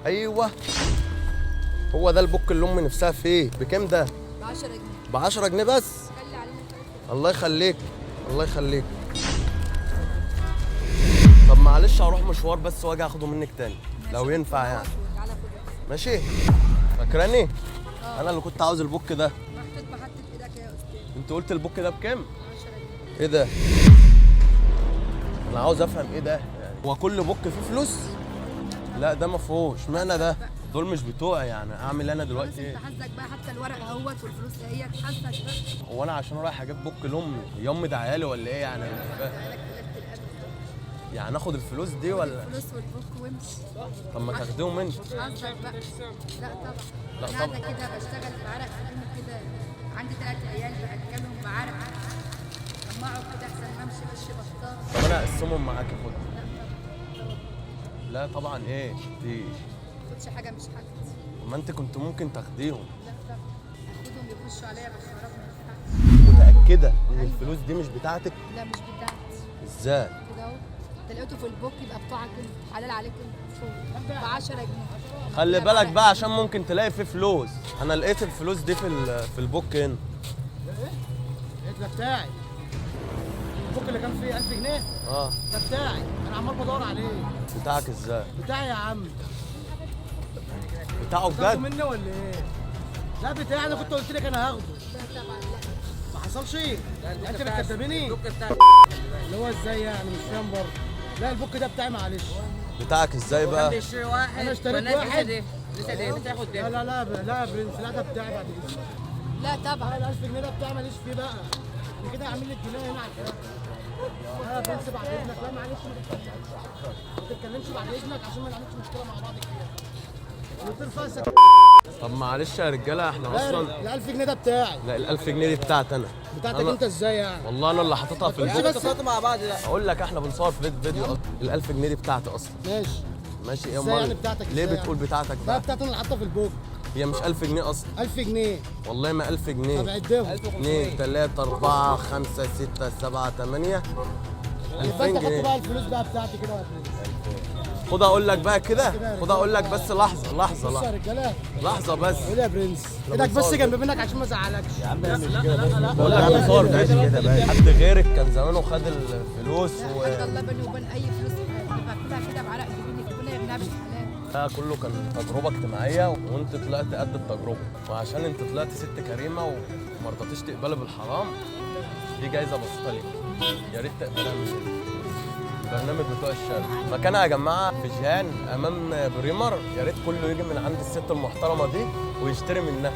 ايوه، هو ده البوك اللي امي نفسها فيه. بكام ده؟ ب 10 جنيه. ب 10 جنيه بس. خلي علينا خير. الله يخليك، الله يخليك. طب معلش هروح مشوار بس واجي اخده منك تاني لو ينفع يعني. تعالى خد. ماشي. فاكراني؟ انا اللي كنت عاوز البوك ده. محطوط بحطة ايدك يا استاذ. انت قلت البوك ده بكام؟ 10 جنيه. ايه ده؟ انا عاوز افهم ايه ده يعني. هو كل بوك فيه فلوس؟ لا ده ما فيهوش. اشمعنى ده؟ دول مش بتوعي يعني. اعمل انا دلوقتي خلاص ايه؟ انت حاسك بقى، حتى الورق اهوت والفلوس هي حاسك بقى. هو انا عشان رايح اجيب بوك لامي، هي امي ده عيالي ولا ايه يعني؟ أنا مش فاهم. لك قلت الأب. يعني اخد الفلوس دي ولا؟ الفلوس والبوك وامشي. طب ما تاخديهم انت. حاسك بقى. لا طبعا. لا انا طبعا. قاعده كده بشتغل بعرق قلبي كده. عندي 3 عيال باكلهم بعرق. طمعوا كده احسن ما امشي مشي بطال. طب انا اقسمهم معاكي خد. لا طبعا. لا طبعا ايه دي؟ ما تاخدش حاجه مش حاجتي. ما انت كنت ممكن تاخديهم. لا طبعا. اخدهم يخشوا عليا بالخراب ما ينفعش. متاكده ان الفلوس دي مش بتاعتك؟ لا مش بتاعتي. ازاي؟ كده اهو. انت لقيته في البوك يبقى بتوعك انت، حلال عليك انت. ب 10 جنيه. خلي بالك بقى عشان ممكن تلاقي فيه فلوس. انا لقيت الفلوس دي في البوك هنا. ده بتاعي. البوك اللي كان فيه 1000 جنيه اه ده بتاعي، انا عمال بدور عليه. بتاعك ازاي؟ بتاعي يا عم. بتاعه تاخده بجد؟ مني ولا ايه؟ لا بتاعي، انا كنت قلت لك انا هاخده. لا طبعا لا. ما حصلش. انت بتكدبني. البوك بتاعك اللي هو ازاي يعني؟ مش فاهم برضه. لا البوك ده بتاعي معلش. بتاعك ازاي كان بقى؟ بيشتري واحد. أنا اشتريت والناس واحد. لسه دي بتاخد لا ده. لا لا لا يا برنس، لا ده بتاعي بعد كده. لا طبعا. ال 1000 جنيه ده بتاعي ماليش فيه بقى. دي كده عامل لي الجنيه هنا على الكلام. لا يا برنس بعد اذنك، لا معلش ما تتكلمش بعد اذنك عشان ما نعملش مشكله مع بعض كده. نطير فاسك. طب معلش يا رجاله احنا اصلا. ال 1000 جنيه ده بتاعي. لا ال 1000 جنيه دي بتاعتي انا. بتاعتك أنا- انت ازاي يعني؟ والله انا اللي حاططها في ماشي البوك. بس. اتفقتوا مع بعض لا. اقول لك احنا بنصور في فيديو اصلا. ال 1000 جنيه دي بتاعتي اصلا. ماشي. ماشي ايه ازاي يعني امال؟ بتاعتك؟ ليه ازاي بتقول يعني؟ بتاعتك لا بقى؟ بتاعتي انا اللي حاطها في البوك. هي مش 1000 جنيه اصلا. 1000 جنيه. والله ما 1000 طب جنيه. عدهم. 2 3 4 5 6 7 8 يبقى 2000 انت حط جنيه. بقى الفلوس بقى بتاعتي كده يا برنس. خد اقول لك بقى كده. خد اقول لك بس لحظه لحظه بص يا لحظه رجاله. لحظه بس. قول يا برنس. ايدك بس جنب منك عشان ما ازعلكش. يا عم بقول لك انا بصور فيديو كده. حد غيرك كان زمانه خد الفلوس حتى الله بيني وبين اي فلوس باكلها كده بعرق جبيني، ربنا يغنيها بالحلال. ده كله كان تجربه اجتماعيه وانت طلعت قد التجربه، وعشان انت طلعت ست كريمه وما رضيتيش تقبلي بالحرام، دي جايزه بسيطه ليك. يا ريت تقبلها من البرنامج بتوع الشارع. مكانها يا جماعه في جيهان امام بريمر. يا ريت كله يجي من عند الست المحترمه دي ويشتري منها.